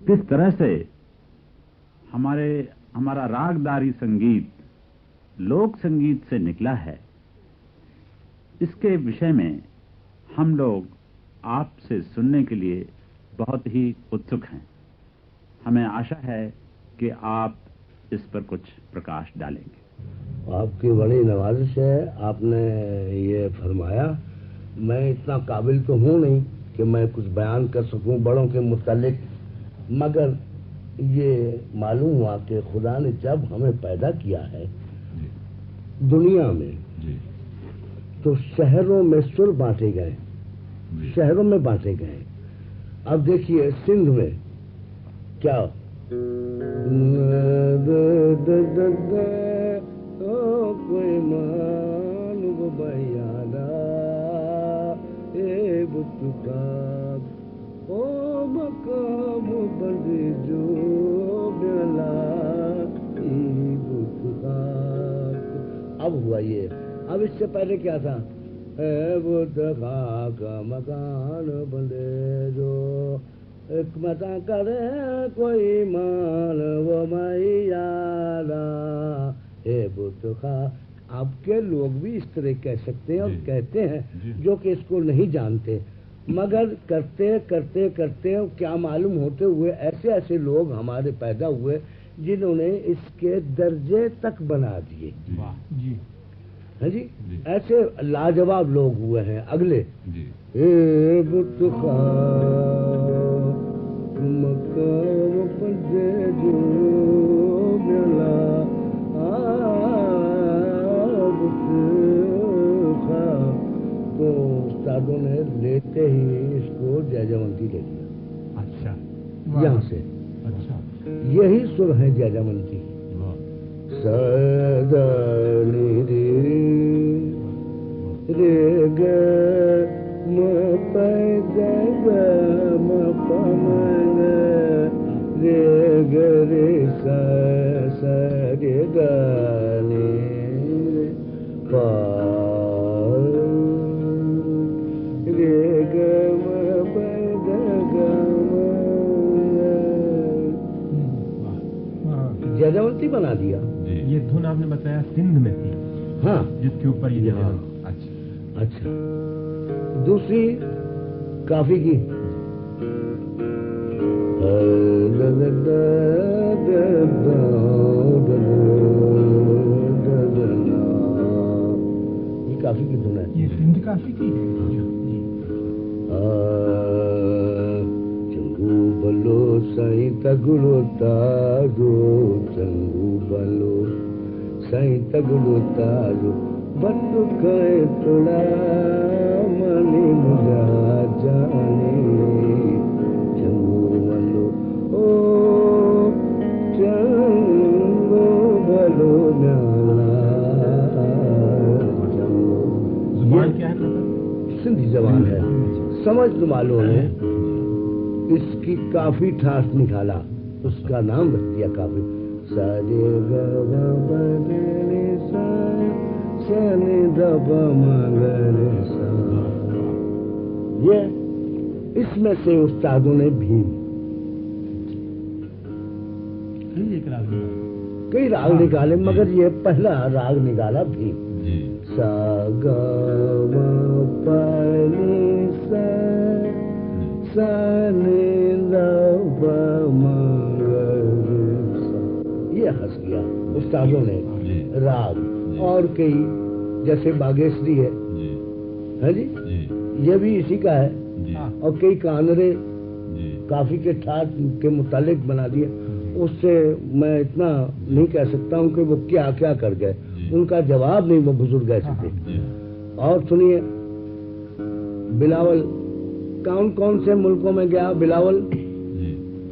किस तरह से हमारा रागदारी संगीत लोक संगीत से निकला है, इसके विषय में हम लोग आपसे सुनने के लिए बहुत ही उत्सुक हैं। हमें आशा है कि आप इस पर कुछ प्रकाश डालेंगे। आपकी बड़ी नवाजिश है, आपने ये फरमाया। मैं इतना काबिल तो हूँ नहीं कि मैं कुछ बयान कर सकूं बड़ों के मुतालिक, मगर ये मालूम हुआ कि खुदा ने जब हमें पैदा किया है दुनिया में तो शहरों में सुर बांटे गए, शहरों में बांटे गए। अब देखिए सिंध में क्या कोई मान बयाना ए बुतुका ओ मकाम बंदे जो बेला ई बुतुका। अब हुआ ये। अब इससे पहले क्या था? ए बुतुका का मकान बंदे जो एक मता करे कोई मान वो मैयाला ए बुतुका। आपके लोग भी इस तरह कह सकते हैं और कहते हैं जो कि इसको नहीं जानते, मगर करते करते करते क्या मालूम होते हुए ऐसे ऐसे लोग हमारे पैदा हुए जिन्होंने इसके दर्जे तक बना दिए। जी है जी, ऐसे लाजवाब लोग हुए हैं। अगले ए बुतुका मकाम पंजे जो मिला तो उस्तादों ने लेते ही इसको जयजयवंती ले लिया। अच्छा, यहाँ से अच्छा, यही सुर है जयजयवंती। सदनी रे ग म प ग ग म प म रे ग रे स स रे ग रे प रे ग म प ग ग म। जयजयवंती बना दिया। ये धुन आपने बताया सिंध में थी। हाँ, जिसके ऊपर ये हाँ। अच्छा, अच्छा, दूसरी काफी की ये काफी की धुन है। ये सिंध काफी की है। चंगू बलो साईं तगड़ो तारो, चंगू बलो साईं तगड़ो तारो बटु कहे तोड़ा मनी मुझा जाने चंगू बलो ओ चंगू बलो जुबान क्या है? सिंधी जबान है। समझ तो मालूम है। इसकी काफी ठास निकाला, उसका नाम रख दिया काफी। सारे गवा बने सा सने दब मगरे सा। ये इसमें से उस्तादों ने भी कई राग निकाले, मगर ये पहला राग निकाला भी। सा गवा पने सा सने दब मगरे सा। ये हंस गया उस्तादों ने राग। और कई जैसे बागेश्वरी है जी, ये भी इसी का है। और कई कानरे काफी के ठाट के मुतालिक बना दिए। उससे मैं इतना नहीं कह सकता हूँ कि वो क्या क्या कर गए, उनका जवाब नहीं वो बुजुर्ग ऐसे थे। और सुनिए, बिलावल कौन कौन से मुल्कों में गया बिलावल?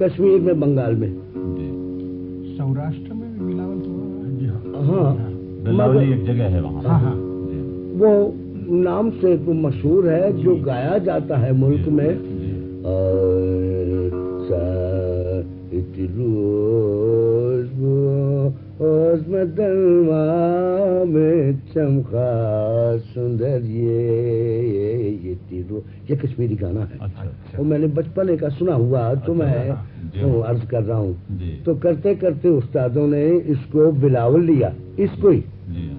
कश्मीर में, बंगाल में, सौराष्ट्र में भी बिलावल। हाँ, बिलावली एक जगह है वहाँ। हाँ हाँ, वो नाम से तो मशहूर है, जो गाया जाता है मुल्क में। रोज में दलवा में चमका सुंदर ये तीरो, ये कश्मीरी गाना है। अच्छा, अच्छा। और मैंने बचपन का सुना हुआ, तो मैं अर्ज कर रहा हूँ। जी। तो करते करते उस्तादों ने इसको बिलावल लिया, इसको ही जी।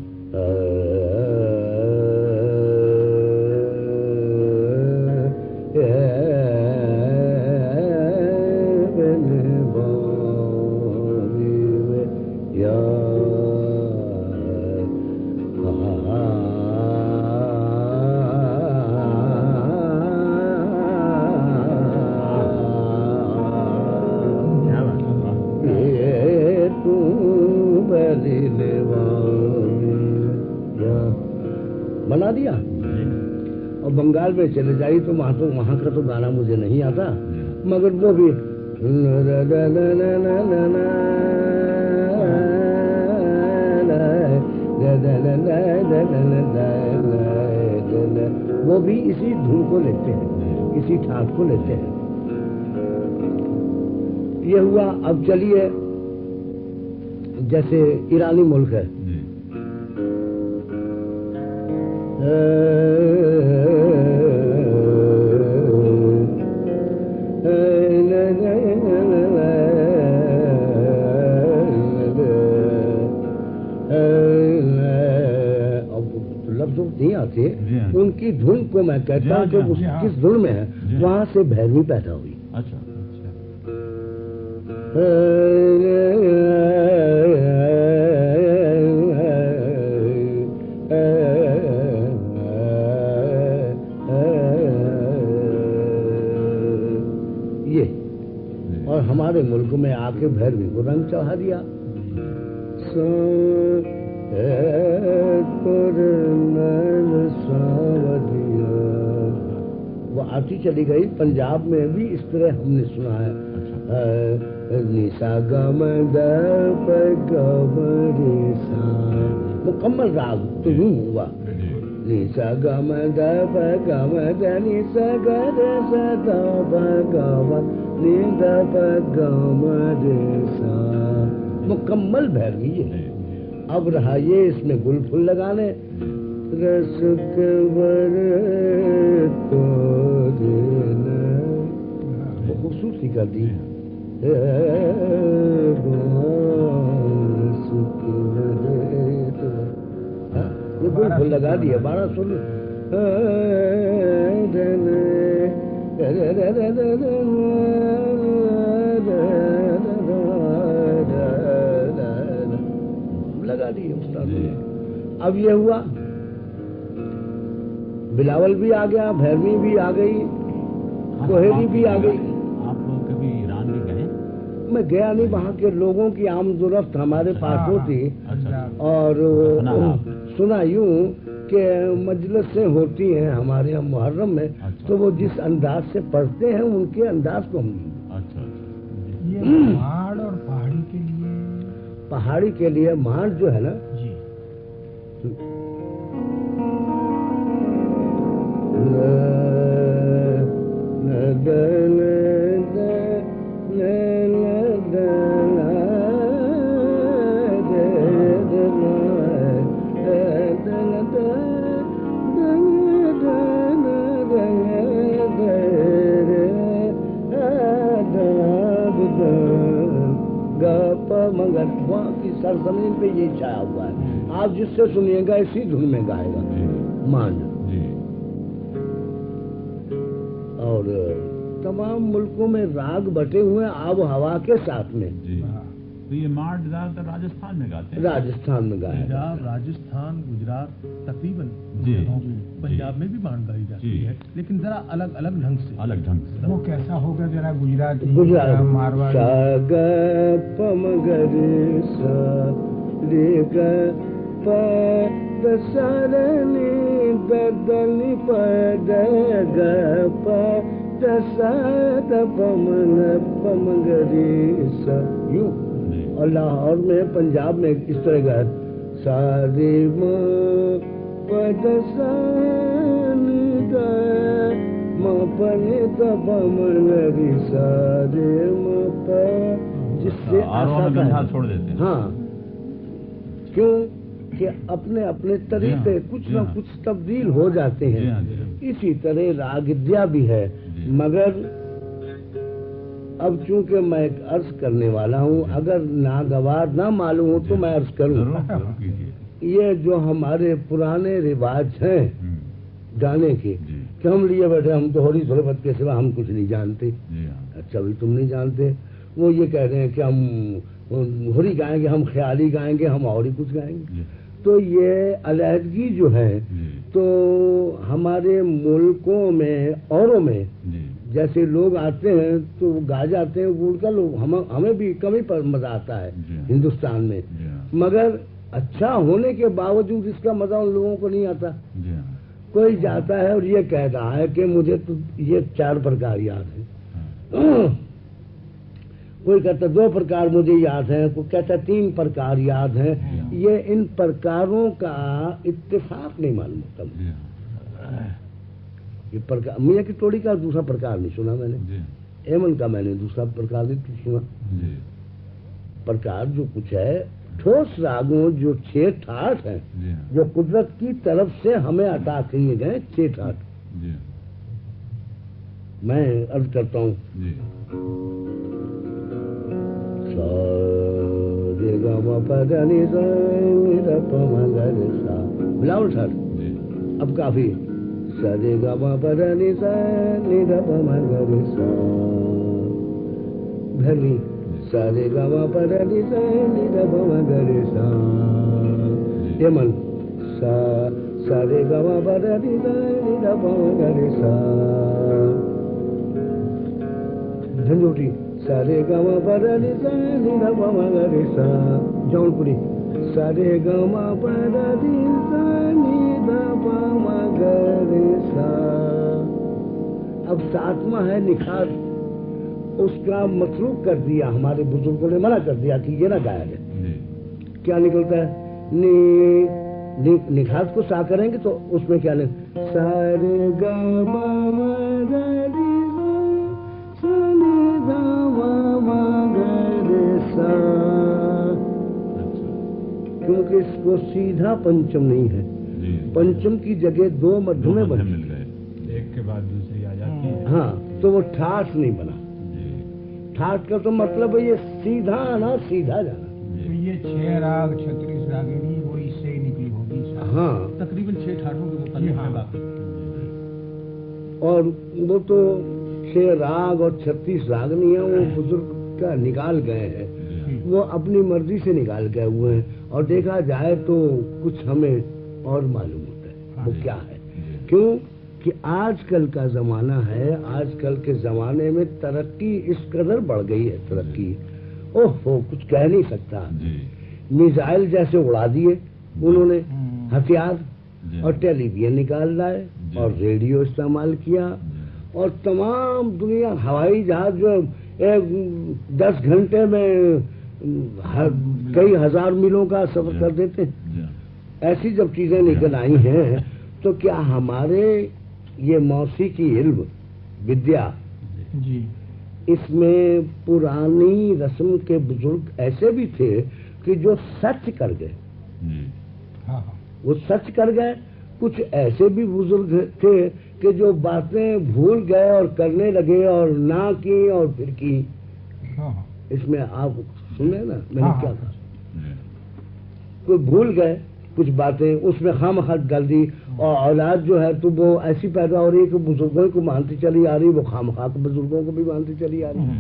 बना दिया। और बंगाल में चले जाइए तो वहाँ का तो गाना मुझे नहीं आता, मगर वो भी वो भी इसी धुन को लेते हैं, इसी ठाट को लेते हैं। ये हुआ। अब चलिए, जैसे ईरानी मुल्क है, लफ्ज़ नहीं आते, उनकी धुन को मैं कहता हूँ कि किस धुन में है, वहां से भैरवी पैदा हुई। अच्छा। ये और हमारे मुल्क में आके भैरवी को रंग चढ़ा दिया। वो आती चली गई। पंजाब में भी इस तरह हमने सुना है। निशा गम मुकम्मल राग तो यूं हुआ। निशा गम गम निशा गम मुकम्मल भैरवी है। अब रहा ये इसमें गुल फुल लगाने। रस तो खूबसूरती कर दी। ये गुल फुल लगा दिया। 12 सुन लगा दिए उस्ताद ने। अब ये हुआ, बिलावल भी आ गया, भैरवी भी आ गई, कोहेरी भी आ गई। आप कभी ईरान भी गए? मैं गया नहीं, वहाँ के लोगों की आमदोरफ्त हमारे पास होती। और सुना यूं कि मजलिसें होती हैं हमारे यहाँ मुहर्रम में। तो वो जिस अंदाज से पढ़ते हैं उनके अंदाज को हम ये पहाड़ और पहाड़ी के लिए मार जो है ना जी, मगर वहाँ की सरजमीन पे ये छाया हुआ है। आप जिससे सुनिएगा इसी धुन में गाएगा मान। और तमाम मुल्कों में राग बटे हुए आब हवा के साथ में। तो ये मार्ड ज्यादातर राजस्थान में गाते हैं। राजस्थान में गाया, पंजाब, राजस्थान, गुजरात, तकरीबन पंजाब में भी मांड गाई जाती है, लेकिन जरा अलग अलग ढंग से। अलग ढंग से वो कैसा होगा जरा गुजराती, गुजरात मारवाड़ी। यूं। और लाहौर में, पंजाब में इस तरह का सारे जिससे आसान छोड़ देते हैं। हाँ, क्यों कि अपने अपने तरीके कुछ न कुछ तब्दील हो जाते हैं। इसी तरह रागिद्या भी है, मगर अब चूंकि मैं एक अर्ज करने वाला हूँ, अगर नागवार ना मालूम हो तो मैं अर्ज करूँ। ये जो हमारे पुराने रिवाज हैं गाने के, कि हम लिए बैठे, हम तो होरी धुलपत के सिवा हम कुछ नहीं जानते। अच्छा भाई तुम नहीं जानते, वो ये कह रहे हैं कि हम होरी गाएंगे, हम ख्याली गाएंगे, हम और ही कुछ गाएंगे। तो ये अलहदगी जो है, तो हमारे मुल्कों में औरों में जैसे लोग आते हैं तो गा जाते हैं, उनका लोग हमें भी कमी पर मजा आता है हिंदुस्तान में, मगर अच्छा होने के बावजूद इसका मजा उन लोगों को नहीं आता। कोई जाता है और ये कह रहा है कि मुझे तो ये 4 प्रकार याद है, कोई कहता 2 प्रकार मुझे याद है, कोई कहता 3 प्रकार याद है। ये इन प्रकारों का इत्तेफाक नहीं मालूम होता। ये प्रकार मियाँ की टोड़ी का दूसरा प्रकार नहीं सुना मैंने, एमन का मैंने दूसरा प्रकार नहीं सुना। प्रकार जो कुछ है ठोस रागों, जो 6 ठाठ हैं, जो कुदरत की तरफ से हमें अता किए गए 6 ठाठ, मैं अर्ज करता हूँ। बिलावल ठाठ अब काफी। सरे गमा पदनि सा निधप मगरि सा धनी, सरे गमा पदनि सा निधप मगरि सा यमन सा, सरे गमा पदनि सा निधप मगरि सा झंझोटी, सरे गमा पदनि सा निधप मगरि सा जौनपुरी, सरे गमा पदनि सा निधप मगरि सा। अब 7वां है निखात, उसका मतरूक कर दिया, हमारे बुजुर्गों ने मना कर दिया कि ये ना गाया जाए। क्या निकलता है? निखात को सा करेंगे तो उसमें क्या नहीं, सारे गा मा गा रे सा नि धा मा गा रे सा, क्योंकि इसको सीधा पंचम नहीं है, पंचम की जगह 2 मध्यम में मिल गए, एक के बाद दूसरी आ जाती है। हाँ, तो वो ठाठ नहीं बना। ठाठ का तो मतलब है ये सीधा आना, सीधा जाना। तो ये 6 राग 36 रागिनी वो इससे ही निकली होगी। हाँ, तकरीबन 6 ठाठों के मुताबिक है बाकी। और वो तो 6 राग और 36 रागनी है, वो बुजुर्ग का निकाल गए हैं, वो अपनी मर्जी से निकाल गए हुए हैं। और देखा जाए तो कुछ हमें और मालूम होता है वो क्या है। क्यों कि आजकल का जमाना है, आजकल के जमाने में तरक्की इस कदर बढ़ गई है, तरक्की ओहो कुछ कह नहीं सकता। मिसाइल जैसे उड़ा दिए उन्होंने, हथियार, और टेलीविजन निकाल लाए और रेडियो इस्तेमाल किया, और तमाम दुनिया हवाई जहाज जो 10 घंटे में कई हजार मीलों का सफर कर देते हैं। ऐसी जब चीजें निकल आई हैं तो क्या हमारे ये मौसीकी इल्म विद्या जी, इसमें पुरानी रस्म के बुजुर्ग ऐसे भी थे कि जो सच कर गए। वो सच कर गए। कुछ ऐसे भी बुजुर्ग थे कि जो बातें भूल गए और करने लगे और ना की और फिर की। इसमें आप सुने ना मैंने क्या कहा, कोई भूल गए कुछ बातें, उसमें खामखा डाल दी, और औलाद जो है तो वो ऐसी पैदा हो रही है कि बुजुर्गों को मानती चली आ रही, वो खामखा के बुजुर्गों को भी मानती चली आ रही,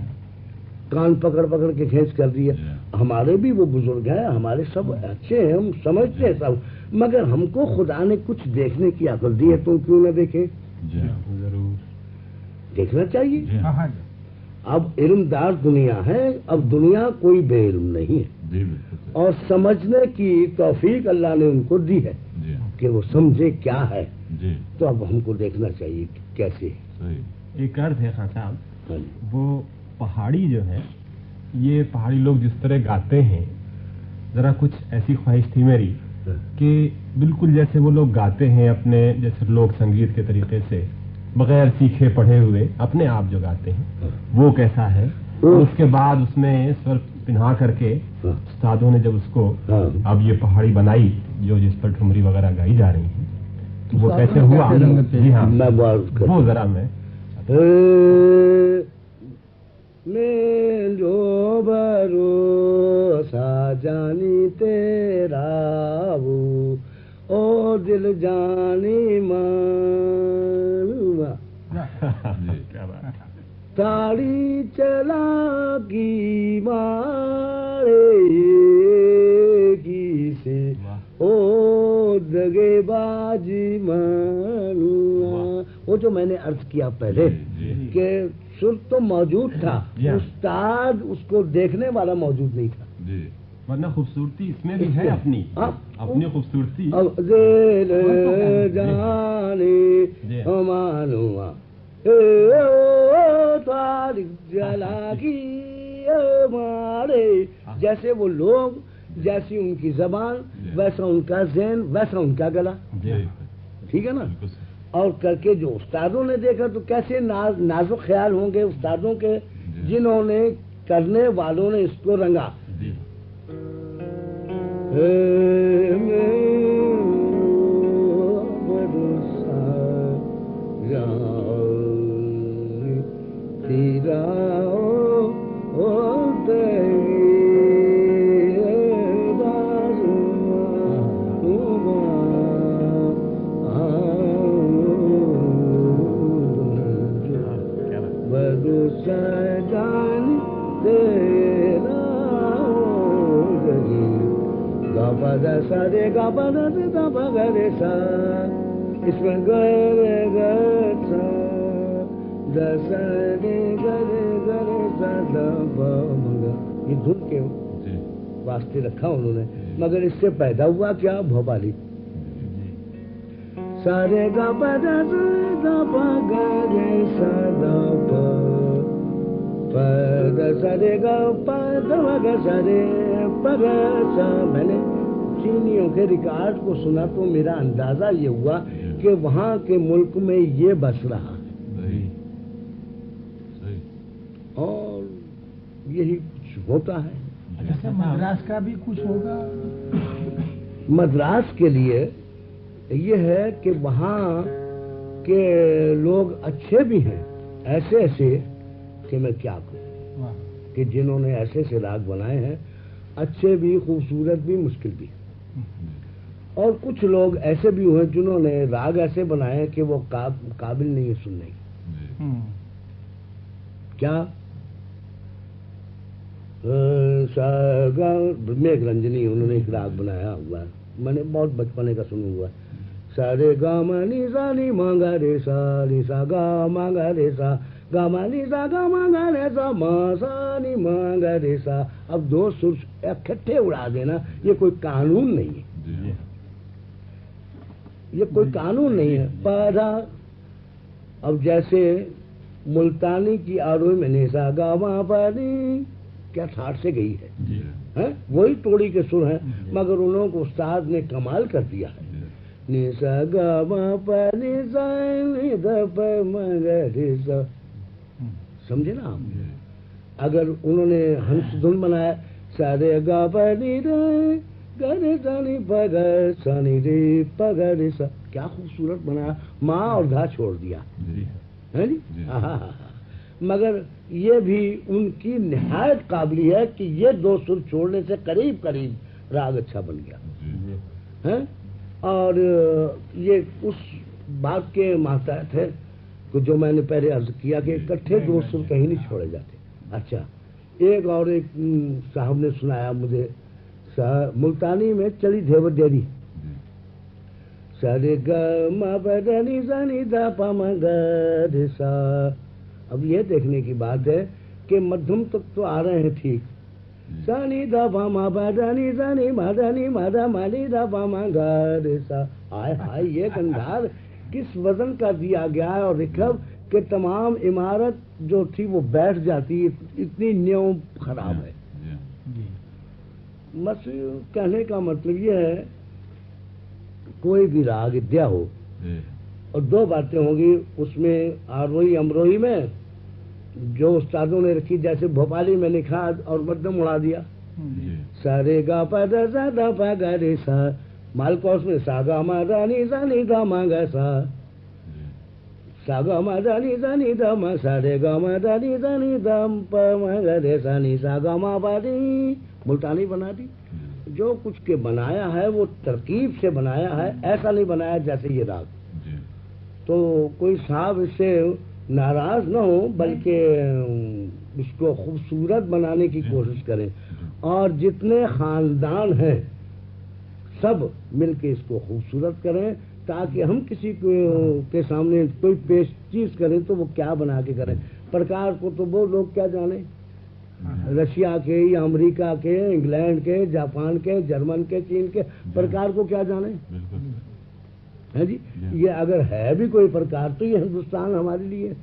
कान पकड़ पकड़ के खींच कर दी है। हमारे भी वो बुजुर्ग हैं, हमारे सब अच्छे हैं, हम समझते हैं सब, मगर हमको खुदा ने कुछ देखने की अकल दी है, तुम क्यों ना देखें? जरूर देखना चाहिए। अब इल्मदार दुनिया है, अब दुनिया कोई बेइल्म नहीं है, और समझने की तौफीक अल्लाह ने उनको दी है कि वो समझे क्या है। तो अब हमको देखना चाहिए कि कैसे। एक अर्थ है खान साहब, वो पहाड़ी जो है, ये पहाड़ी लोग जिस तरह गाते हैं, जरा कुछ ऐसी ख्वाहिश थी मेरी कि बिल्कुल जैसे वो लोग गाते हैं अपने जैसे लोक संगीत के तरीके से, बगैर सीखे पढ़े हुए अपने आप जो गाते हैं, वो कैसा है। और उसके बाद उसमें स्वर पिन्हा करके उस्तादों ने जब उसको अब ये पहाड़ी बनाई जो जिस पर ठुमरी वगैरह गाई जा रही है, तो वो कैसे हुआ? जी हाँ, वो जरा मैं मैं जो भरोसा जानी तेरा वो ओ दिल जानी मानुआ क्या बात है। ताड़ी चला की मारे की से ओ दगेबाजी मानुआ। वो जो मैंने अर्ज किया पहले कि सुर तो मौजूद था, उस्ताद उसको देखने वाला मौजूद नहीं था। वरना खूबसूरती इसमें भी है अपनी अपनी खूबसूरती। अब दिल जाने मानुआ जला की मारे। जैसे वो लोग, जैसी उनकी जबान, वैसा उनका ज़हन, वैसा उनका गला। ठीक है ना। और करके जो उस्तादों ने देखा तो कैसे नाजुक ख्याल होंगे उस्तादों के, जिन्होंने करने वालों ने इसको रंगा। सारे गा बना दे दा बगरे सा, इसमें गरे गा दसरे गरे गरे सा दा बमगा। ये धुन के वास्ते रखा उन्होंने, मगर इससे पैदा हुआ क्या भोपाली। सारे गा बना दे दा बगरे सा दा प सारे गा प दा बगरे सारे पगसा। मैंने चीनियों के रिकॉर्ड को सुना तो मेरा अंदाजा ये हुआ कि वहाँ के मुल्क में ये बस रहा। और यही कुछ होता है। अच्छा, मद्रास का भी कुछ होगा। मद्रास के लिए ये है कि वहाँ के लोग अच्छे भी हैं, ऐसे ऐसे कि मैं क्या कहूँ, कि जिन्होंने ऐसे ऐसे राग बनाए हैं, अच्छे भी, खूबसूरत भी, मुश्किल भी। और कुछ लोग ऐसे भी हुए जिन्होंने राग ऐसे बनाए कि वो काबिल नहीं है सुनने की। क्या मेघ रंजनी, उन्होंने एक राग बनाया हुआ है, मैंने बहुत बचपने का सुना हुआ। सारे गा नी सा नी मांगा रे सा नी सा गा मांगा रे सा गा नी सा गा मांगा रे सा मा सा नी मांगा रे सा। अब दो सुर इकट्ठे उड़ा देना, ये कोई कानून नहीं है, ये कोई कानून नहीं है। पारा अब जैसे मुल्तानी की आरोही में निशा गावा पानी क्या ठाट से गई है? वही टोड़ी के सुर हैं, मगर उन लोगों को उस्ताद ने कमाल कर दिया है। निशा गावा पानी समझे ना आप? अगर उन्होंने हंस धुन बनाया, सारे गा पानी रे गरे सानी पगर सानी रे पगर सा, क्या खूबसूरत बनाया। माँ और धा छोड़ दिया है जी। मगर ये भी उनकी निहायत काबिल है कि ये दो सुर छोड़ने से करीब करीब राग अच्छा बन गया है। और ये उस बात के मातहत है जो मैंने पहले अर्ज किया कि इकट्ठे दो सुर कहीं नहीं छोड़े जाते। अच्छा, एक और एक साहब ने सुनाया मुझे, मुल्तानी में चली धेवर डेरी, सारे ग मा बदनी सनी दा पा मा ग रे सा। अब ये देखने की बात है कि मध्यम तक तो आ रहे हैं ठीक, सनी दा पा मा बदनी सनी मदनी मदा माली दा पा मा ग रे सा। हाय हाय, ये गंधार किस वजन का दिया गया है, और रिकब के तमाम इमारत जो थी वो बैठ जाती, इतनी न्यू खराब है। बस कहने का मतलब ये है, कोई भी राग विद्या हो और दो बातें होंगी उसमें, आरोही अमरोही में जो उस्तादों ने रखी, जैसे भोपाली में लिखा और मध्यम उड़ा दिया, सारे गा पा दा दा पा गा रे सा। मालकोस में सा गा मा दा नी सा नी गा मा गा सा, सा ग म ध नि ध नि ध म सा रे ग म ध नि ध नि ध म प म ग रे सा नि सा ग म प दी, मुल्तानी बना दी। जो कुछ के बनाया है वो तरकीब से बनाया है, ऐसा नहीं बनाया जैसे ये राग। तो कोई साहब इससे नाराज न हो, बल्कि इसको खूबसूरत बनाने की कोशिश करें, और जितने खानदान हैं सब मिलके इसको खूबसूरत करें, ताकि हम किसी के सामने कोई पेशचीज करें तो वो क्या बना के करें। प्रकार को तो वो लोग क्या जाने, रशिया के या अमेरिका के, इंग्लैंड के, जापान के, जर्मन के, चीन के, प्रकार को क्या जाने है जी। ये अगर है भी कोई प्रकार तो ये हिंदुस्तान हमारे लिए